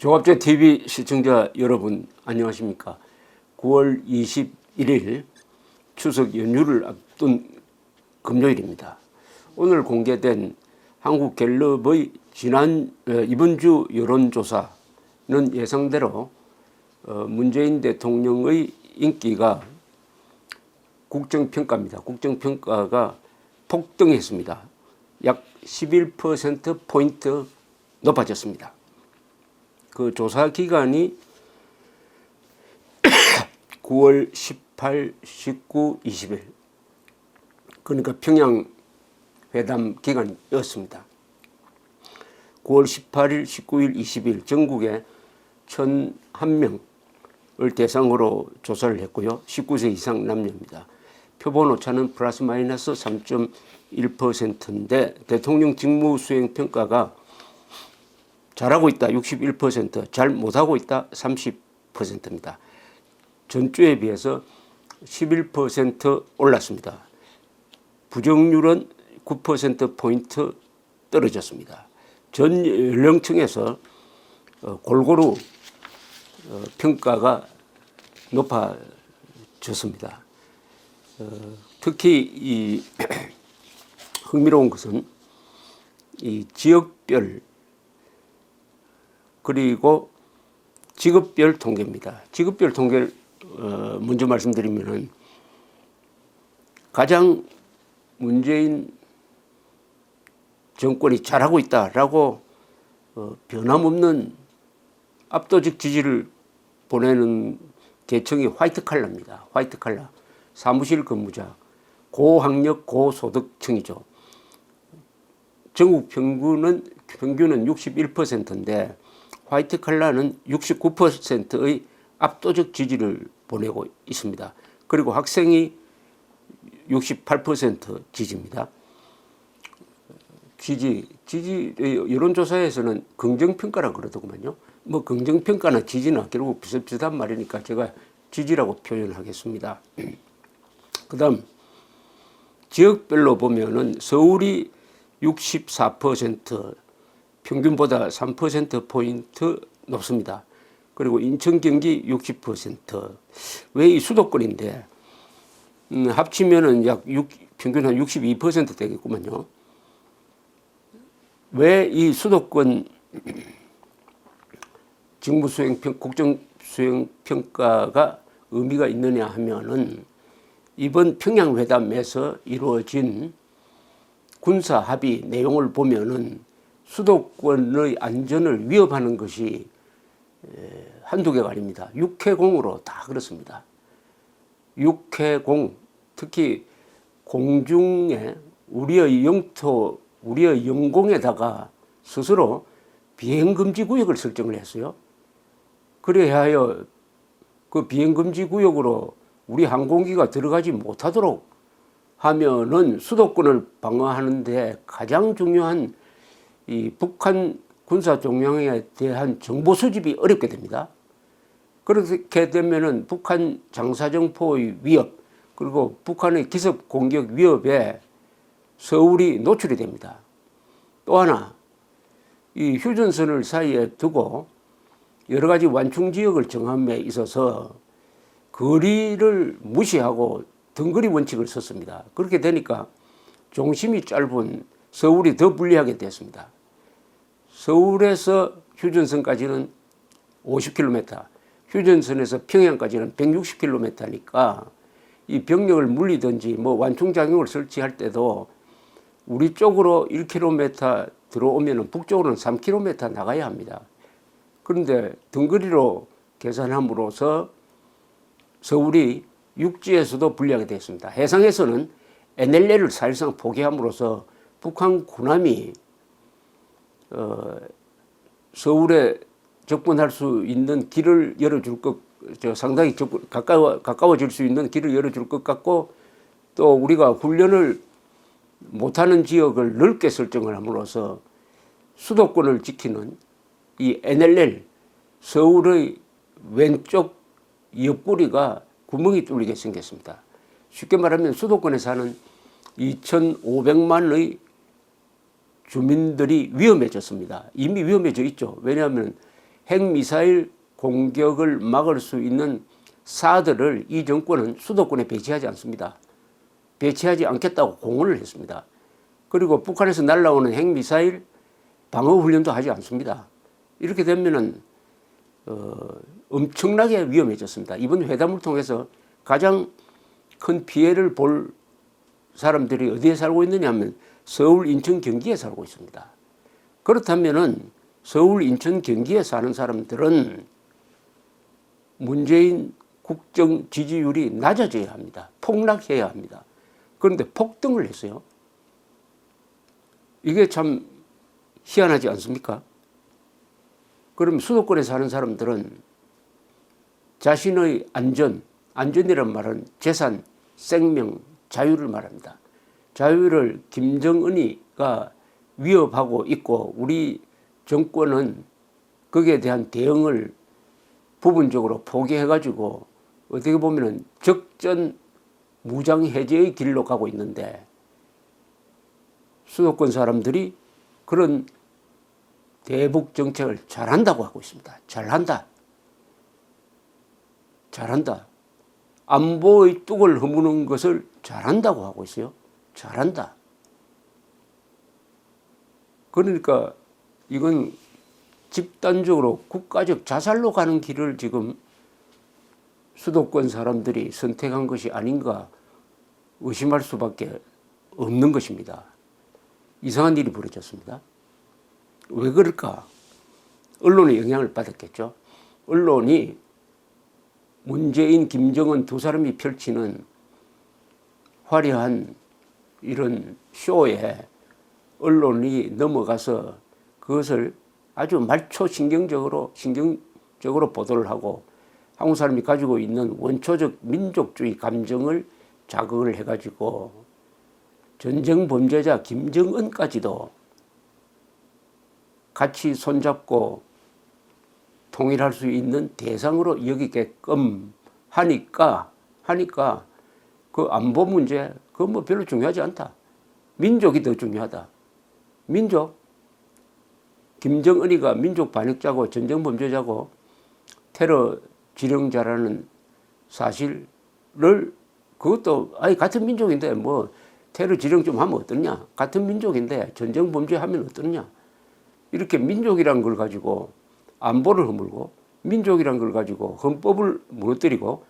종합제 TV 시청자 여러분 안녕하십니까? 9월 21일 추석 연휴를 앞둔 금요일입니다. 오늘 공개된 한국갤럽의 이번 주 여론조사는 예상대로 문재인 대통령의 인기가 국정평가입니다. 국정평가가 폭등했습니다. 약 11%포인트 높아졌습니다. 그 조사 기간이 9월 18, 19, 20일 그러니까 평양 회담 기간이었습니다. 9월 18일, 19일, 20일 전국에 1,001명을 대상으로 조사를 했고요. 19세 이상 남녀입니다. 표본 오차는 플러스 마이너스 3.1%인데 대통령 직무 수행 평가가 잘하고 있다 61%, 잘 못하고 있다 30%입니다. 전주에 비해서 11% 올랐습니다. 부정률은 9%포인트 떨어졌습니다. 전 연령층에서 골고루 평가가 높아졌습니다. 특히 이 흥미로운 것은 이 지역별 그리고 직업별 통계입니다. 직업별 통계를 먼저 말씀드리면은 가장 문재인 정권이 잘하고 있다라고 변함없는 압도적 지지를 보내는 계층이 화이트 칼라입니다. 화이트 칼라, 사무실 근무자, 고학력 고소득층이죠. 전국 평균은 61%인데 화이트 칼라는 69%의 압도적 지지를 보내고 있습니다. 그리고 학생이 68% 지지입니다. 지지 여론조사에서는 긍정평가라 그러더구만요. 뭐 긍정평가나 지지나 결국 비슷비슷한 말이니까 제가 지지라고 표현하겠습니다. 그 다음 지역별로 보면은 서울이 64%, 평균보다 3%포인트 높습니다. 그리고 인천, 경기 60%. 왜 이 수도권인데 합치면은 평균 한 62% 되겠구만요. 왜 이 수도권 국정수행평가가 의미가 있느냐 하면은 이번 평양회담에서 이루어진 군사 합의 내용을 보면은 수도권의 안전을 위협하는 것이 한두 개가 아닙니다. 육해공으로 다 그렇습니다. 육해공, 특히 공중에 우리의 영토, 우리의 영공에다가 스스로 비행금지 구역을 설정을 했어요. 그래야 하여 그 비행금지 구역으로 우리 항공기가 들어가지 못하도록 하면은 수도권을 방어하는데 가장 중요한 이 북한 군사 종양에 대한 정보 수집이 어렵게 됩니다. 그렇게 되면은 북한 장사정포의 위협 그리고 북한의 기습 공격 위협에 서울이 노출이 됩니다. 또 하나 이 휴전선을 사이에 두고 여러 가지 완충 지역을 정함에 있어서 거리를 무시하고 등거리 원칙을 썼습니다. 그렇게 되니까 중심이 짧은 서울이 더 불리하게 됐습니다. 서울에서 휴전선까지는 50km, 휴전선에서 평양까지는 160km니까 이 병력을 물리든지 뭐 완충작용을 설치할 때도 우리 쪽으로 1km 들어오면 북쪽으로는 3km 나가야 합니다. 그런데 등거리로 계산함으로써 서울이 육지에서도 불리하게 됐습니다. 해상에서는 NLL을 사실상 포기함으로써 북한 군함이 서울에 접근할 수 있는 길을 열어줄 상당히 가까워질 수 있는 길을 열어줄 것 같고 또 우리가 훈련을 못하는 지역을 넓게 설정을 함으로써 수도권을 지키는 이 NLL 서울의 왼쪽 옆구리가 구멍이 뚫리게 생겼습니다. 쉽게 말하면 수도권에 사는 2,500만의 주민들이 위험해졌습니다. 이미 위험해져 있죠. 왜냐하면 핵미사일 공격을 막을 수 있는 사들을 이 정권은 수도권에 배치하지 않습니다. 배치하지 않겠다고 공언을 했습니다. 그리고 북한에서 날아오는 핵미사일 방어훈련도 하지 않습니다. 이렇게 되면은 엄청나게 위험해졌습니다. 이번 회담을 통해서 가장 큰 피해를 볼 사람들이 어디에 살고 있느냐 하면 서울, 인천, 경기에 살고 있습니다. 그렇다면은 서울, 인천, 경기에 사는 사람들은 문재인 국정 지지율이 낮아져야 합니다. 폭락해야 합니다. 그런데 폭등을 했어요. 이게 참 희한하지 않습니까? 그럼 수도권에 사는 사람들은 자신의 안전이란 말은 재산, 생명, 자유를 말합니다. 자유를 김정은이가 위협하고 있고 우리 정권은 거기에 대한 대응을 부분적으로 포기해가지고 어떻게 보면은 적전 무장 해제의 길로 가고 있는데 수도권 사람들이 그런 대북 정책을 잘한다고 하고 있습니다. 잘한다. 안보의 뚝을 허무는 것을 잘한다고 하고 있어요. 잘한다. 그러니까 이건 집단적으로 국가적 자살로 가는 길을 지금 수도권 사람들이 선택한 것이 아닌가 의심할 수밖에 없는 것입니다. 이상한 일이 벌어졌습니다. 왜 그럴까? 언론의 영향을 받았겠죠. 언론이 문재인, 김정은 두 사람이 펼치는 화려한 이런 쇼에 언론이 넘어가서 그것을 아주 말초 신경적으로 보도를 하고 한국 사람이 가지고 있는 원초적 민족주의 감정을 자극을 해가지고 전쟁 범죄자 김정은까지도 같이 손잡고 통일할 수 있는 대상으로 여기게끔 하니까 그 안보 문제 그거 뭐 별로 중요하지 않다. 민족이 더 중요하다. 민족. 김정은이가 민족 반역자고 전쟁 범죄자고 테러 지령자라는 사실을 그것도 아니 같은 민족인데 뭐 테러 지령 좀 하면 어떠냐. 같은 민족인데 전쟁 범죄하면 어떠냐. 이렇게 민족이란 걸 가지고 안보를 허물고 민족이란 걸 가지고 헌법을 무너뜨리고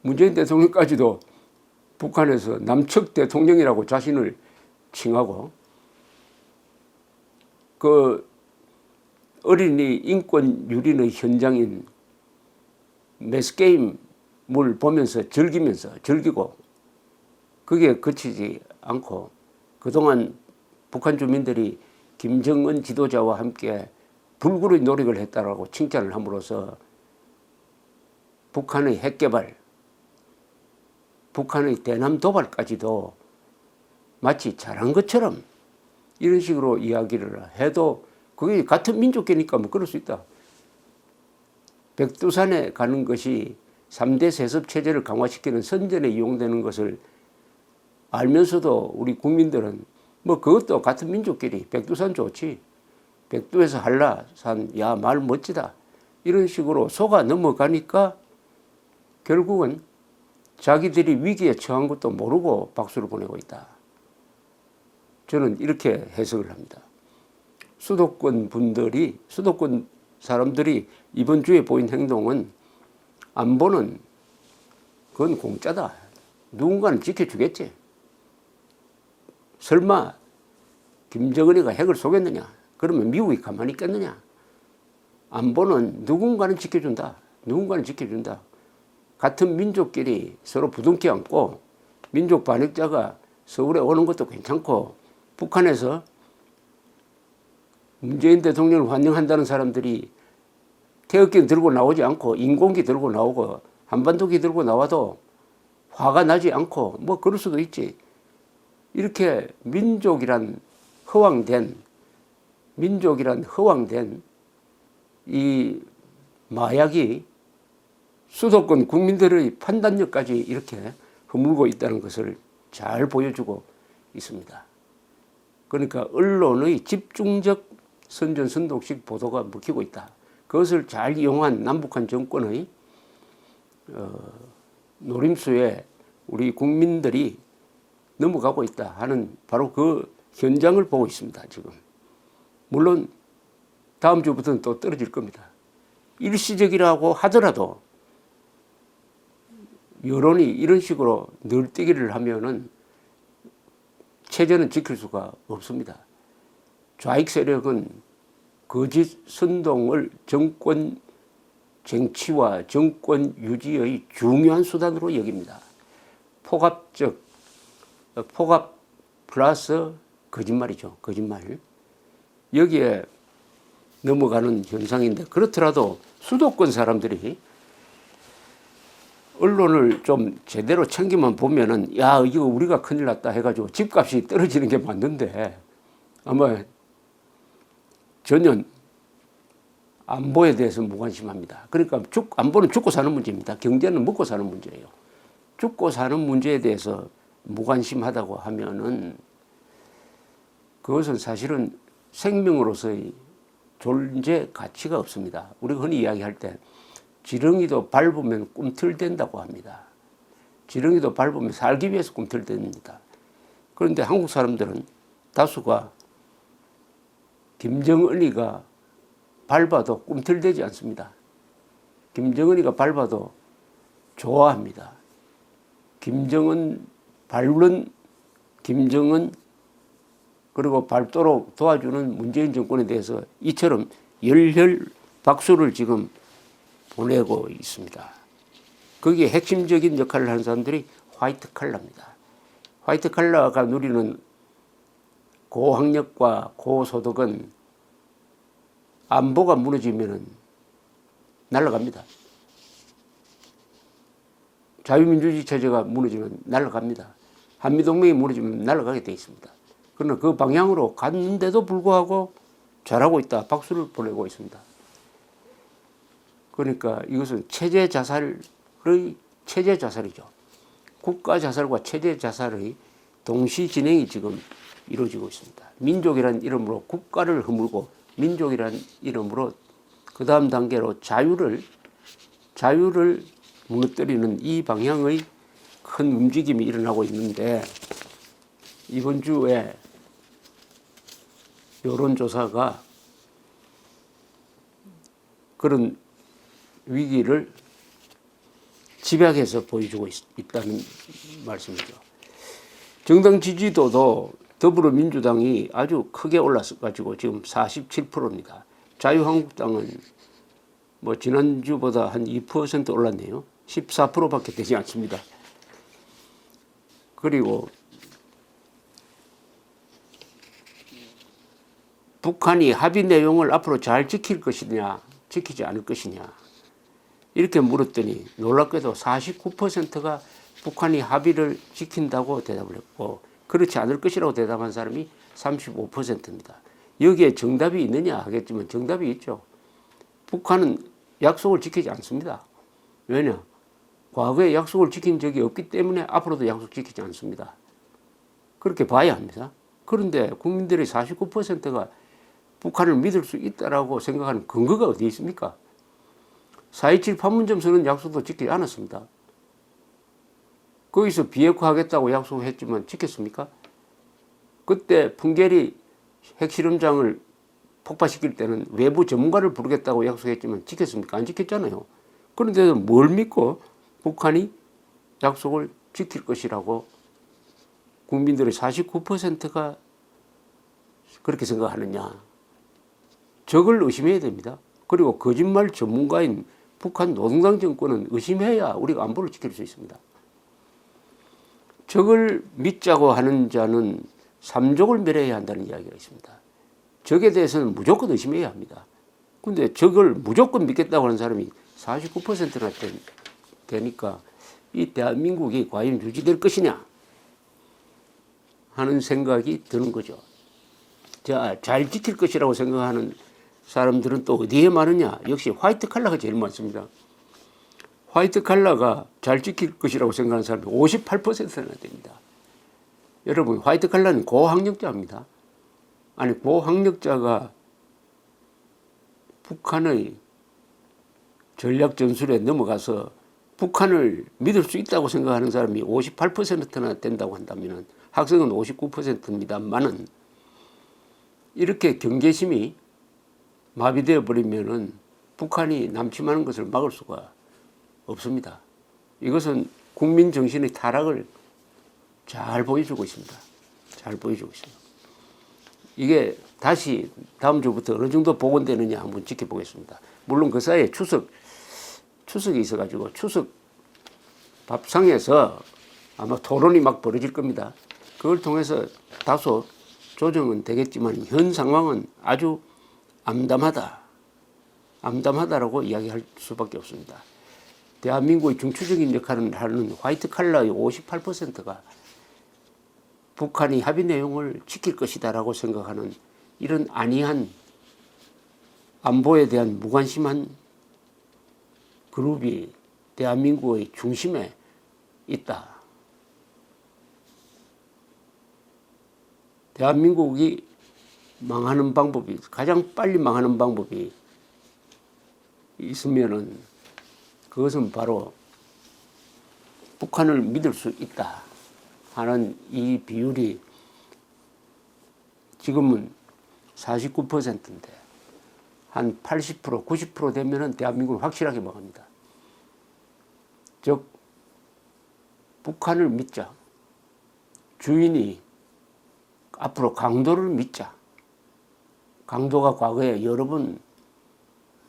문재인 대통령까지도 북한에서 남측 대통령이라고 자신을 칭하고 그 어린이 인권 유린의 현장인 매스게임을 보면서 즐기고 그게 그치지 않고 그동안 북한 주민들이 김정은 지도자와 함께 불굴의 노력을 했다라고 칭찬을 함으로써 북한의 핵개발, 북한의 대남 도발까지도 마치 잘한 것처럼 이런 식으로 이야기를 해도 그게 같은 민족계니까 뭐 그럴 수 있다. 백두산에 가는 것이 3대 세습 체제를 강화시키는 선전에 이용되는 것을 알면서도 우리 국민들은 뭐 그것도 같은 민족끼리 백두산 좋지. 백두에서 한라산 야 말 멋지다. 이런 식으로 속아 넘어가니까 결국은 자기들이 위기에 처한 것도 모르고 박수를 보내고 있다. 저는 이렇게 해석을 합니다. 수도권 사람들이 이번 주에 보인 행동은 안보는 그건 공짜다. 누군가는 지켜주겠지. 설마 김정은이가 핵을 쏘겠느냐? 그러면 미국이 가만히 있겠느냐? 안보는 누군가는 지켜준다. 같은 민족끼리 서로 부둥켜 안고 민족 반역자가 서울에 오는 것도 괜찮고 북한에서 문재인 대통령을 환영한다는 사람들이 태극기 들고 나오지 않고 인공기 들고 나오고 한반도기 들고 나와도 화가 나지 않고 뭐 그럴 수도 있지. 이렇게 민족이란 허황된 이 마약이 수도권 국민들의 판단력까지 이렇게 허물고 있다는 것을 잘 보여주고 있습니다. 그러니까 언론의 집중적 선전선독식 보도가 먹히고 있다. 그것을 잘 이용한 남북한 정권의 노림수에 우리 국민들이 넘어가고 있다 하는 바로 그 현장을 보고 있습니다. 지금 물론 다음 주부터는 또 떨어질 겁니다. 일시적이라고 하더라도 여론이 이런 식으로 늘뛰기를 하면은 체제는 지킬 수가 없습니다. 좌익 세력은 거짓 선동을 정권 쟁취와 정권 유지의 중요한 수단으로 여깁니다. 폭압 플러스 거짓말이죠. 거짓말. 여기에 넘어가는 현상인데, 그렇더라도 수도권 사람들이 언론을 좀 제대로 챙기만 보면은, 야, 이거 우리가 큰일 났다 해가지고 집값이 떨어지는 게 맞는데, 아마 전혀 안보에 대해서 무관심합니다. 그러니까 안보는 죽고 사는 문제입니다. 경제는 먹고 사는 문제예요. 죽고 사는 문제에 대해서 무관심하다고 하면은 그것은 사실은 생명으로서의 존재 가치가 없습니다. 우리가 흔히 이야기할 때 지렁이도 밟으면 꿈틀댄다고 합니다. 지렁이도 밟으면 살기 위해서 꿈틀댑니다. 그런데 한국 사람들은 다수가 김정은이가 밟아도 꿈틀대지 않습니다. 김정은이가 밟아도 좋아합니다. 김정은 밟는 김정은 그리고 밟도록 도와주는 문재인 정권에 대해서 이처럼 열혈 박수를 지금 보내고 있습니다. 거기에 핵심적인 역할을 하는 사람들이 화이트 칼라입니다. 화이트 칼라가 누리는 고학력과 고소득은 안보가 무너지면 날아갑니다. 자유민주주의 체제가 무너지면 날아갑니다. 한미동맹이 무너지면 날아가게 돼 있습니다. 그러나 그 방향으로 갔는데도 불구하고 잘하고 있다. 박수를 보내고 있습니다. 그러니까 이것은 체제 자살이죠. 국가 자살과 체제 자살의 동시 진행이 지금 이루어지고 있습니다. 민족이라는 이름으로 국가를 허물고 민족이라는 이름으로 그 다음 단계로 자유를 무너뜨리는 이 방향의 큰 움직임이 일어나고 있는데, 이번 주에 여론조사가 그런 위기를 집약해서 보여주고 있다는 말씀이죠. 정당 지지도도 더불어민주당이 아주 크게 올라서가지고 지금 47%입니다. 자유한국당은 뭐 지난주보다 한 2% 올랐네요. 14%밖에 되지 않습니다. 그리고 북한이 합의 내용을 앞으로 잘 지킬 것이냐, 지키지 않을 것이냐, 이렇게 물었더니 놀랍게도 49%가 북한이 합의를 지킨다고 대답을 했고, 그렇지 않을 것이라고 대답한 사람이 35%입니다. 여기에 정답이 있느냐 하겠지만 정답이 있죠. 북한은 약속을 지키지 않습니다. 왜냐? 과거에 약속을 지킨 적이 없기 때문에 앞으로도 약속 지키지 않습니다. 그렇게 봐야 합니다. 그런데 국민들의 49%가 북한을 믿을 수 있다라고 생각하는 근거가 어디 있습니까? 4.27 판문점 선언 약속도 지키지 않았습니다. 거기서 비핵화하겠다고 약속했지만 지켰습니까? 그때 풍계리 핵실험장을 폭파시킬 때는 외부 전문가를 부르겠다고 약속했지만 지켰습니까? 안 지켰잖아요. 그런데 뭘 믿고 북한이 약속을 지킬 것이라고 국민들의 49%가 그렇게 생각하느냐. 적을 의심해야 됩니다. 그리고 거짓말 전문가인 북한 노동당 정권은 의심해야 우리가 안보를 지킬 수 있습니다. 적을 믿자고 하는 자는 삼족을 멸해야 한다는 이야기가 있습니다. 적에 대해서는 무조건 의심해야 합니다. 그런데 적을 무조건 믿겠다고 하는 사람이 49%나 되니까 이 대한민국이 과연 유지될 것이냐 하는 생각이 드는 거죠. 자, 잘 지킬 것이라고 생각하는 사람들은 또 어디에 많으냐? 역시 화이트 칼라가 제일 많습니다. 화이트 칼라가 잘 지킬 것이라고 생각하는 사람이 58%나 됩니다. 여러분, 화이트 칼라는 고학력자입니다. 아니, 고학력자가 북한의 전략 전술에 넘어가서 북한을 믿을 수 있다고 생각하는 사람이 58%나 된다고 한다면 학생은 59%입니다만은 이렇게 경계심이 마비되어 버리면은 북한이 남침하는 것을 막을 수가 없습니다. 이것은 국민 정신의 타락을 잘 보여주고 있습니다. 잘 보여주고 있습니다. 이게 다시 다음 주부터 어느 정도 복원되느냐 한번 지켜보겠습니다. 물론 그 사이에 추석이 있어가지고 추석 밥상에서 아마 토론이 막 벌어질 겁니다. 그걸 통해서 다소 조정은 되겠지만 현 상황은 아주 암담하다라고 이야기할 수밖에 없습니다. 대한민국의 중추적인 역할을 하는 화이트 칼라의 58%가 북한이 합의 내용을 지킬 것이다라고 생각하는 이런 안이한 안보에 대한 무관심한 그룹이 대한민국의 중심에 있다. 대한민국이 망하는 방법이 가장 빨리 망하는 방법이 있으면은 그것은 바로 북한을 믿을 수 있다 하는 이 비율이 지금은 49%인데 한 80%, 90% 되면은 대한민국은 확실하게 망합니다. 즉 북한을 믿자. 주인이 앞으로 강도를 믿자. 강도가 과거에 여러 번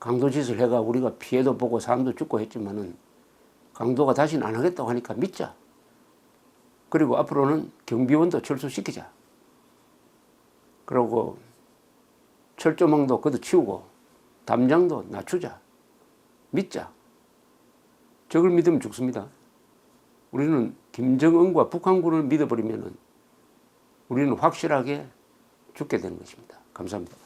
강도짓을 해가 우리가 피해도 보고 사람도 죽고 했지만은 강도가 다시는 안 하겠다고 하니까 믿자. 그리고 앞으로는 경비원도 철수시키자. 그리고 철조망도 걷어치우고 담장도 낮추자. 믿자. 적을 믿으면 죽습니다. 우리는 김정은과 북한군을 믿어버리면은 우리는 확실하게 죽게 되는 것입니다. 감사합니다.